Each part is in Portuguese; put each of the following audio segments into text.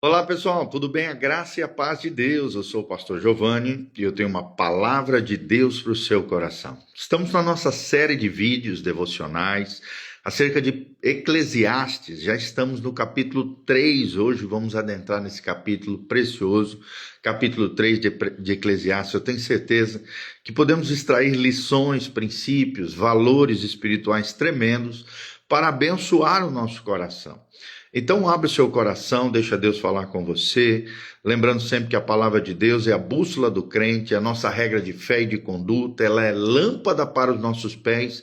Olá pessoal, tudo bem? A graça e a paz de Deus. Eu sou o pastor Giovanni e eu tenho uma palavra de Deus para o seu coração. Estamos na nossa série de vídeos devocionais acerca de Eclesiastes. Já estamos no capítulo 3. Hoje vamos adentrar nesse capítulo precioso, capítulo 3 de Eclesiastes. Eu tenho certeza que podemos extrair lições, princípios, valores espirituais tremendos para abençoar o nosso coração. Então abre o seu coração, deixa Deus falar com você, lembrando sempre que a palavra de Deus é a bússola do crente, é a nossa regra de fé e de conduta, ela é lâmpada para os nossos pés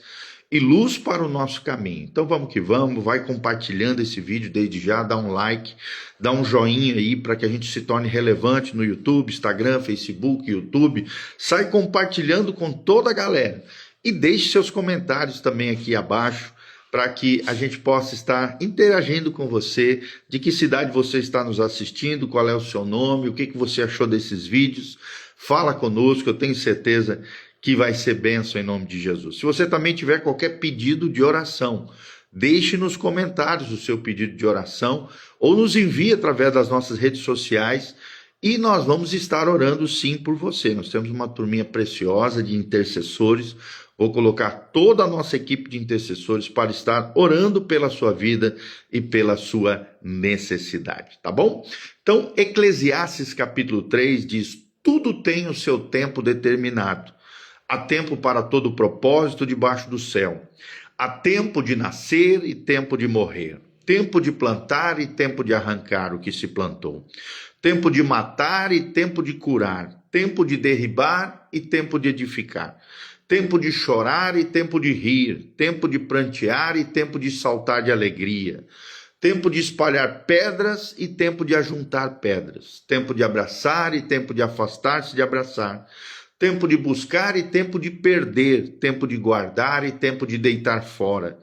e luz para o nosso caminho. Então vamos que vamos, vai compartilhando esse vídeo desde já, dá um like, dá um joinha aí para que a gente se torne relevante no YouTube, Instagram, Facebook, YouTube, sai compartilhando com toda a galera e deixe seus comentários também aqui abaixo, para que a gente possa estar interagindo com você, de que cidade você está nos assistindo, qual é o seu nome, o que você achou desses vídeos. Fala conosco, eu tenho certeza que vai ser bênção em nome de Jesus. Se você também tiver qualquer pedido de oração, deixe nos comentários o seu pedido de oração ou nos envie através das nossas redes sociais e nós vamos estar orando sim por você. Nós temos uma turminha preciosa de intercessores. Vou colocar toda a nossa equipe de intercessores para estar orando pela sua vida e pela sua necessidade, tá bom? Então, Eclesiastes capítulo 3 diz: tudo tem o seu tempo determinado. Há tempo para todo propósito debaixo do céu. Há tempo de nascer e tempo de morrer. Tempo de plantar e tempo de arrancar o que se plantou. Tempo de matar e tempo de curar. Tempo de derribar e tempo de edificar. Tempo de chorar e tempo de rir, tempo de prantear e tempo de saltar de alegria, tempo de espalhar pedras e tempo de ajuntar pedras, tempo de abraçar e tempo de afastar-se de abraçar, tempo de buscar e tempo de perder, tempo de guardar e tempo de deitar fora,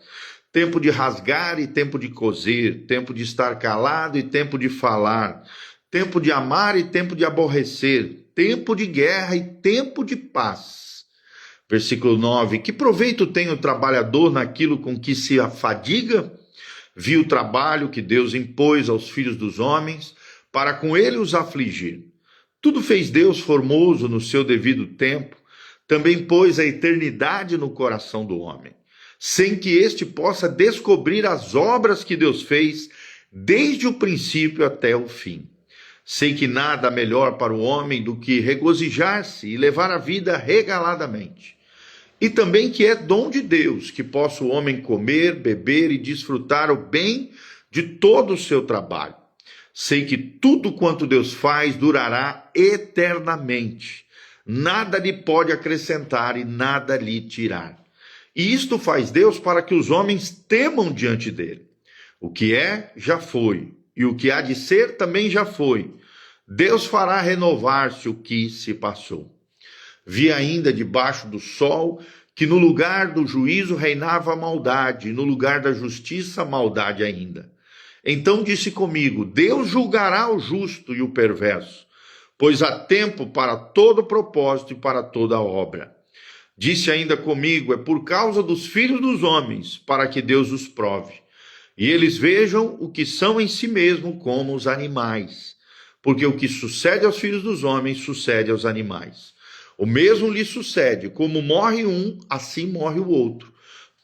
tempo de rasgar e tempo de coser, tempo de estar calado e tempo de falar, tempo de amar e tempo de aborrecer, tempo de guerra e tempo de paz. Versículo 9, que proveito tem o trabalhador naquilo com que se afadiga? Viu o trabalho que Deus impôs aos filhos dos homens, para com ele os afligir. Tudo fez Deus formoso no seu devido tempo, também pôs a eternidade no coração do homem, sem que este possa descobrir as obras que Deus fez, desde o princípio até o fim. Sei que nada melhor para o homem do que regozijar-se e levar a vida regaladamente. E também que é dom de Deus que possa o homem comer, beber e desfrutar o bem de todo o seu trabalho. Sei que tudo quanto Deus faz durará eternamente. Nada lhe pode acrescentar e nada lhe tirar. E isto faz Deus para que os homens temam diante dele. O que é, já foi. E o que há de ser também já foi. Deus fará renovar-se o que se passou. Vi ainda debaixo do sol que no lugar do juízo reinava a maldade, e no lugar da justiça a maldade ainda. Então disse comigo: Deus julgará o justo e o perverso, pois há tempo para todo propósito e para toda obra. Disse ainda comigo: é por causa dos filhos dos homens, para que Deus os prove. E eles vejam o que são em si mesmo como os animais, porque o que sucede aos filhos dos homens sucede aos animais. O mesmo lhe sucede, como morre um, assim morre o outro.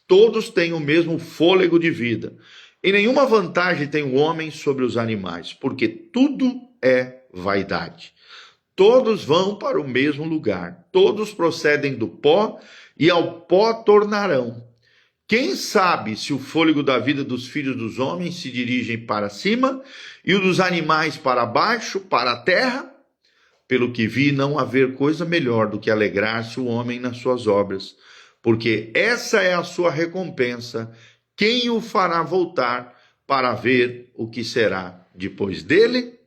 Todos têm o mesmo fôlego de vida, e nenhuma vantagem tem o homem sobre os animais, porque tudo é vaidade. Todos vão para o mesmo lugar, todos procedem do pó, e ao pó tornarão. Quem sabe se o fôlego da vida dos filhos dos homens se dirigem para cima e o dos animais para baixo, para a terra? Pelo que vi, não haver coisa melhor do que alegrar-se o homem nas suas obras, porque essa é a sua recompensa. Quem o fará voltar para ver o que será depois dele?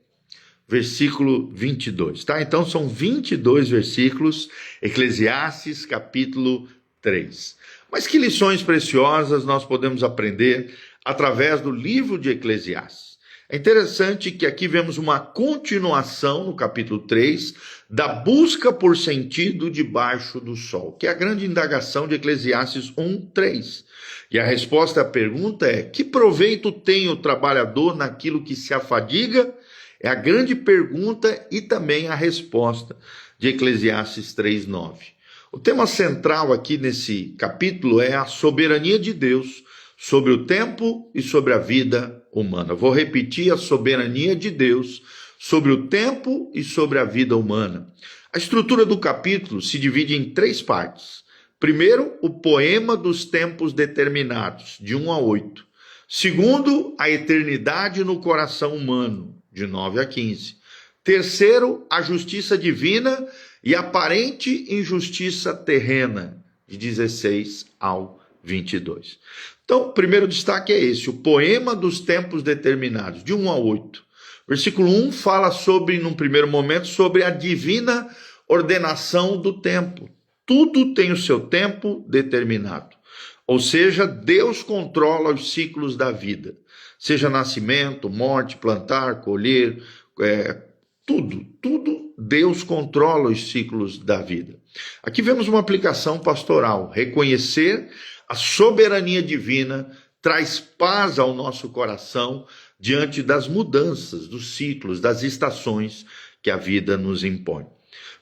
Versículo 22, tá? Então são 22 versículos, Eclesiastes capítulo 3. Mas que lições preciosas nós podemos aprender através do livro de Eclesiastes? É interessante que aqui vemos uma continuação no capítulo 3 da busca por sentido debaixo do sol, que é a grande indagação de Eclesiastes 1:3. E a resposta à pergunta é: que proveito tem o trabalhador naquilo que se afadiga? É a grande pergunta e também a resposta de Eclesiastes 3:9. O tema central aqui nesse capítulo é a soberania de Deus sobre o tempo e sobre a vida humana. Vou repetir: a soberania de Deus sobre o tempo e sobre a vida humana. A estrutura do capítulo se divide em 3 partes. Primeiro, o poema dos tempos determinados, de 1 a 8. Segundo, a eternidade no coração humano, de 9 a 15. Terceiro, a justiça divina e aparente injustiça terrena, de 16 ao 22. Então, o primeiro destaque é esse, o poema dos tempos determinados, de 1 a 8. Versículo 1 fala sobre, num primeiro momento, sobre a divina ordenação do tempo. Tudo tem o seu tempo determinado. Ou seja, Deus controla os ciclos da vida. Seja nascimento, morte, plantar, colher, tudo Deus controla os ciclos da vida. Aqui vemos uma aplicação pastoral. Reconhecer a soberania divina traz paz ao nosso coração diante das mudanças, dos ciclos, das estações que a vida nos impõe.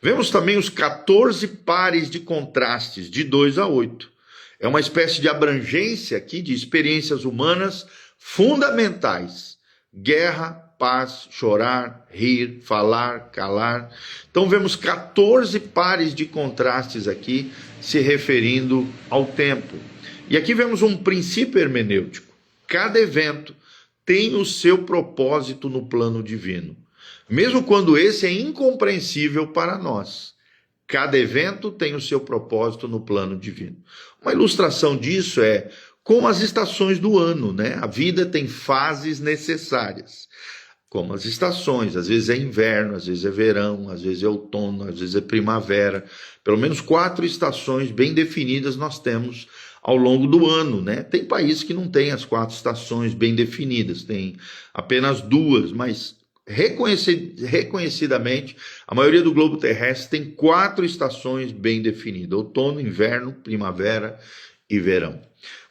Vemos também os 14 pares de contrastes, de 2 a 8. É uma espécie de abrangência aqui de experiências humanas fundamentais. Guerra, paz, chorar, rir, falar, calar. Então vemos 14 pares de contrastes aqui se referindo ao tempo. E aqui vemos um princípio hermenêutico. Cada evento tem o seu propósito no plano divino, mesmo quando esse é incompreensível para nós. Cada evento tem o seu propósito no plano divino. Uma ilustração disso é como as estações do ano, né? A vida tem fases necessárias, como as estações. Às vezes é inverno, às vezes é verão, às vezes é outono, às vezes é primavera. Pelo menos 4 estações bem definidas nós temos ao longo do ano, né? Tem países que não têm as 4 estações bem definidas, tem apenas 2, mas reconhecidamente, a maioria do globo terrestre tem 4 estações bem definidas: outono, inverno, primavera e verão.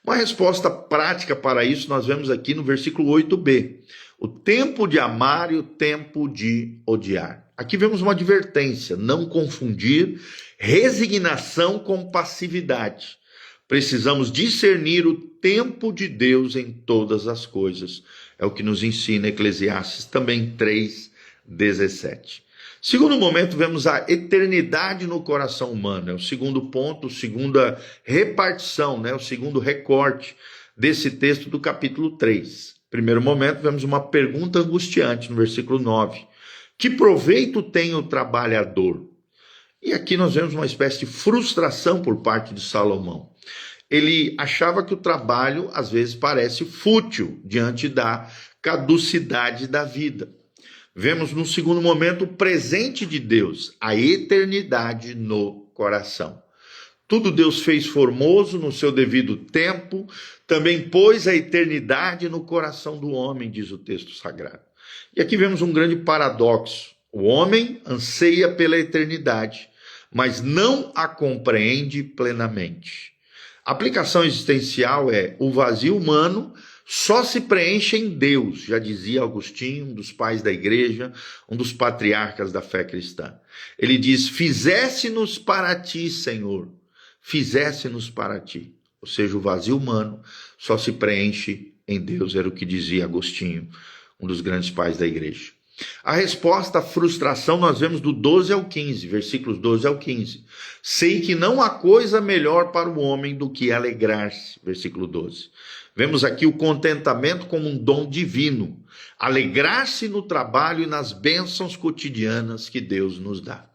Uma resposta prática para isso nós vemos aqui no versículo 8b. O tempo de amar e o tempo de odiar. Aqui vemos uma advertência: não confundir resignação com passividade. Precisamos discernir o tempo de Deus em todas as coisas. É o que nos ensina Eclesiastes também 3:17. Segundo momento, vemos a eternidade no coração humano. É o segundo ponto, a segunda repartição, né? O segundo recorte desse texto do capítulo 3. Primeiro momento, vemos uma pergunta angustiante no versículo 9. Que proveito tem o trabalhador? E aqui nós vemos uma espécie de frustração por parte de Salomão. Ele achava que o trabalho, às vezes, parece fútil diante da caducidade da vida. Vemos, no segundo momento, o presente de Deus, a eternidade no coração. Tudo Deus fez formoso no seu devido tempo, também pôs a eternidade no coração do homem, diz o texto sagrado. E aqui vemos um grande paradoxo. O homem anseia pela eternidade, mas não a compreende plenamente. A aplicação existencial é: o vazio humano só se preenche em Deus, já dizia Agostinho, um dos pais da igreja, um dos patriarcas da fé cristã. Ele diz: fizesse-nos para ti, Senhor, fizesse-nos para ti. Ou seja, o vazio humano só se preenche em Deus, era o que dizia Agostinho, um dos grandes pais da igreja. A resposta à frustração nós vemos do 12 ao 15, versículos 12 ao 15. Sei que não há coisa melhor para o homem do que alegrar-se, versículo 12. Vemos aqui o contentamento como um dom divino, alegrar-se no trabalho e nas bênçãos cotidianas que Deus nos dá.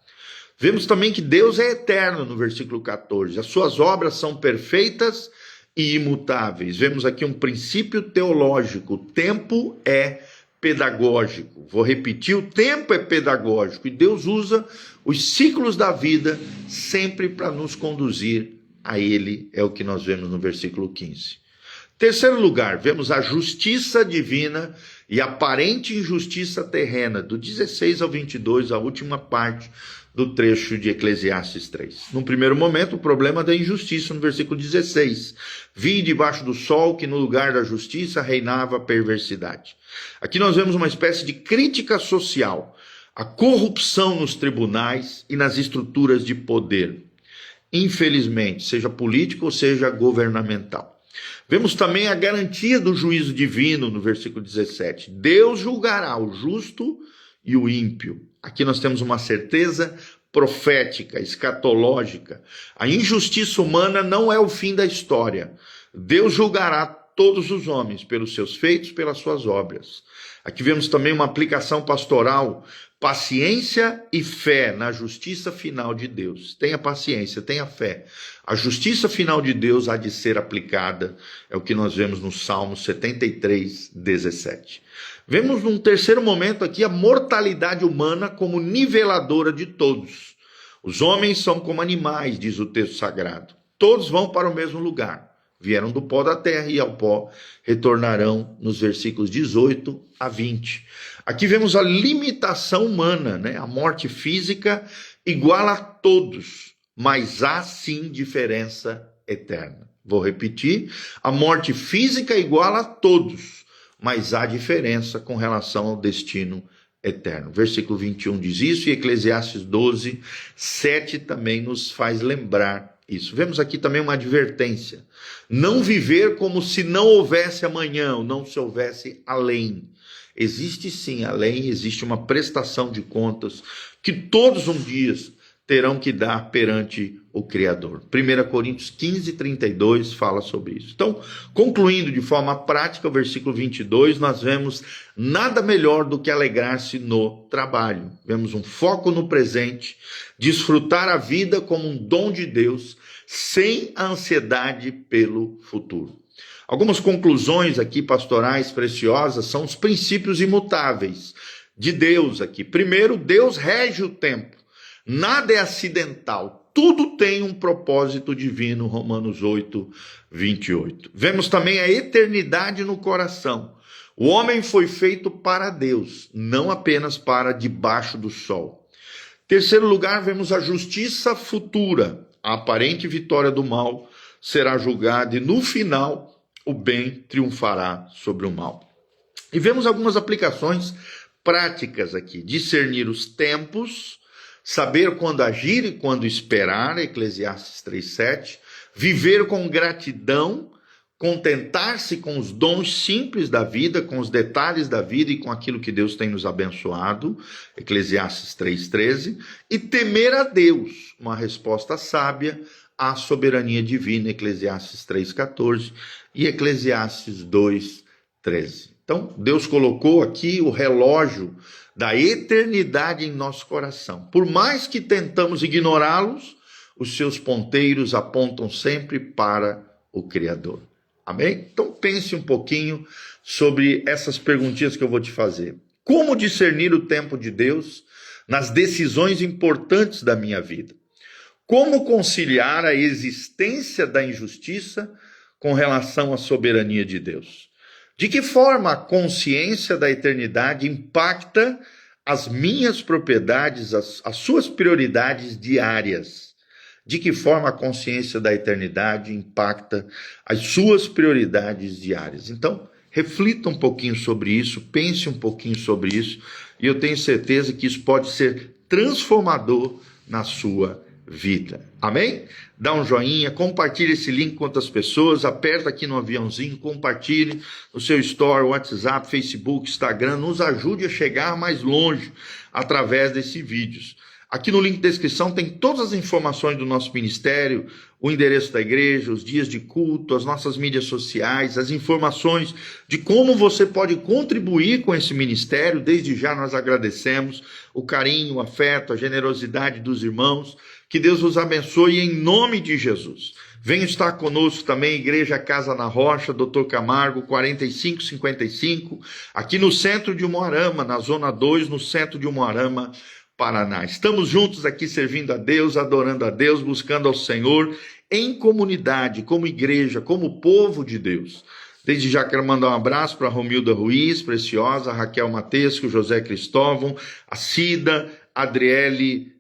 Vemos também que Deus é eterno no versículo 14, as suas obras são perfeitas e imutáveis. Vemos aqui um princípio teológico: o tempo é pedagógico. Vou repetir: o tempo é pedagógico e Deus usa os ciclos da vida sempre para nos conduzir a Ele, é o que nós vemos no versículo 15. Terceiro lugar, vemos a justiça divina e aparente injustiça terrena, do 16 ao 22, a última parte do trecho de Eclesiastes 3. Num primeiro momento, o problema da injustiça, no versículo 16. Vi debaixo do sol que no lugar da justiça reinava a perversidade. Aqui nós vemos uma espécie de crítica social, a corrupção nos tribunais e nas estruturas de poder. Infelizmente, seja político ou seja governamental. Vemos também a garantia do juízo divino no versículo 17. Deus julgará o justo e o ímpio. Aqui nós temos uma certeza profética, escatológica. A injustiça humana não é o fim da história. Deus julgará todos os homens pelos seus feitos, pelas suas obras. Aqui vemos também uma aplicação pastoral, paciência e fé na justiça final de Deus. Tenha paciência, tenha fé. A justiça final de Deus há de ser aplicada, é o que nós vemos no Salmo 73, 17. Vemos num terceiro momento aqui a mortalidade humana como niveladora de todos. Os homens são como animais, diz o texto sagrado. Todos vão para o mesmo lugar. Vieram do pó da terra e ao pó retornarão, nos versículos 18 a 20. Aqui vemos a limitação humana, né? A morte física iguala a todos, mas há sim diferença eterna. Vou repetir, a morte física iguala a todos, mas há diferença com relação ao destino eterno. Versículo 21 diz isso e Eclesiastes 12, 7 também nos faz lembrar isso. Vemos aqui também uma advertência. Não viver como se não houvesse amanhã, ou não se houvesse além. Existe sim além, existe uma prestação de contas que todos um dia terão que dar perante o Criador. 1 Coríntios 15, 32 fala sobre isso. Então, concluindo de forma prática o versículo 22, nós vemos nada melhor do que alegrar-se no trabalho. Vemos um foco no presente, desfrutar a vida como um dom de Deus, sem a ansiedade pelo futuro. Algumas conclusões aqui pastorais preciosas são os princípios imutáveis de Deus aqui. Primeiro, Deus rege o tempo. Nada é acidental, tudo tem um propósito divino, Romanos 8, 28. Vemos também a eternidade no coração. O homem foi feito para Deus, não apenas para debaixo do sol. Terceiro lugar, vemos a justiça futura. A aparente vitória do mal será julgada e no final o bem triunfará sobre o mal. E vemos algumas aplicações práticas aqui. Discernir os tempos, saber quando agir e quando esperar, Eclesiastes 3:7, viver com gratidão, contentar-se com os dons simples da vida, com os detalhes da vida e com aquilo que Deus tem nos abençoado, Eclesiastes 3:13, e temer a Deus, uma resposta sábia à soberania divina, Eclesiastes 3:14 e Eclesiastes 2:13. Então, Deus colocou aqui o relógio da eternidade em nosso coração. Por mais que tentamos ignorá-los, os seus ponteiros apontam sempre para o Criador. Amém? Então pense um pouquinho sobre essas perguntinhas que eu vou te fazer. Como discernir o tempo de Deus nas decisões importantes da minha vida? Como conciliar a existência da injustiça com relação à soberania de Deus? De que forma a consciência da eternidade impacta as minhas propriedades, as suas prioridades diárias? De que forma a consciência da eternidade impacta as suas prioridades diárias? Então, reflita um pouquinho sobre isso, pense um pouquinho sobre isso, e eu tenho certeza que isso pode ser transformador na sua vida. Amém? Dá um joinha, compartilhe esse link com outras pessoas, aperta aqui no aviãozinho, compartilhe no seu story, WhatsApp, Facebook, Instagram, nos ajude a chegar mais longe através desses vídeos. Aqui no link de descrição tem todas as informações do nosso ministério, o endereço da igreja, os dias de culto, as nossas mídias sociais, as informações de como você pode contribuir com esse ministério. Desde já nós agradecemos o carinho, o afeto, a generosidade dos irmãos. Que Deus os abençoe em nome de Jesus. Venha estar conosco também, Igreja Casa na Rocha, Dr. Camargo, 4555, aqui no centro de Umuarama, na Zona 2, no centro de Umuarama, Paraná. Estamos juntos aqui servindo a Deus, adorando a Deus, buscando ao Senhor em comunidade, como igreja, como povo de Deus. Desde já quero mandar um abraço para a Romilda Ruiz, Preciosa, a Raquel Matesco, José Cristóvão, a Cida, Adriele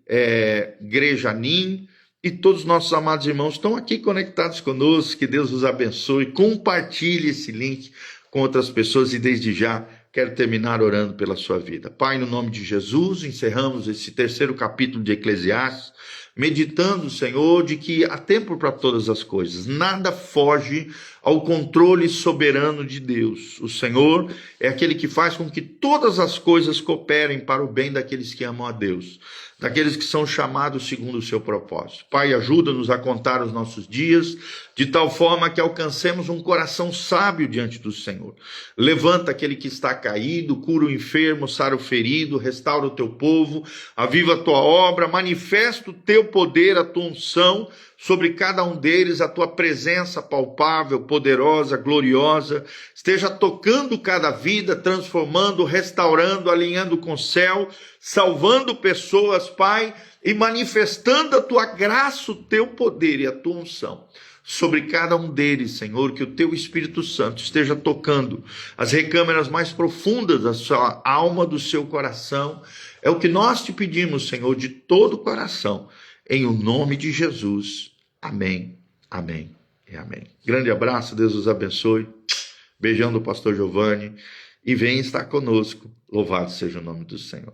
Grejanin e todos os nossos amados irmãos estão aqui conectados conosco. Que Deus os abençoe. Compartilhe esse link com outras pessoas e desde já quero terminar orando pela sua vida. Pai, no nome de Jesus, encerramos esse terceiro capítulo de Eclesiastes, meditando, Senhor, de que há tempo para todas as coisas. Nada foge ao controle soberano de Deus. O Senhor é aquele que faz com que todas as coisas cooperem para o bem daqueles que amam a Deus, daqueles que são chamados segundo o seu propósito. Pai, ajuda-nos a contar os nossos dias de tal forma que alcancemos um coração sábio diante do Senhor. Levanta aquele que está caído, cura o enfermo, sara o ferido, restaura o teu povo, aviva a tua obra, manifesta o teu poder, a tua unção sobre cada um deles, a tua presença palpável, poderosa, gloriosa, esteja tocando cada vida, transformando, restaurando, alinhando com o céu, salvando pessoas, Pai, e manifestando a tua graça, o teu poder e a tua unção sobre cada um deles, Senhor, que o teu Espírito Santo esteja tocando as recâmaras mais profundas da sua alma, do seu coração. É o que nós te pedimos, Senhor, de todo o coração, em o nome de Jesus. Amém, amém e amém. Grande abraço, Deus os abençoe. Beijão do pastor Giovanni e vem estar conosco. Louvado seja o nome do Senhor.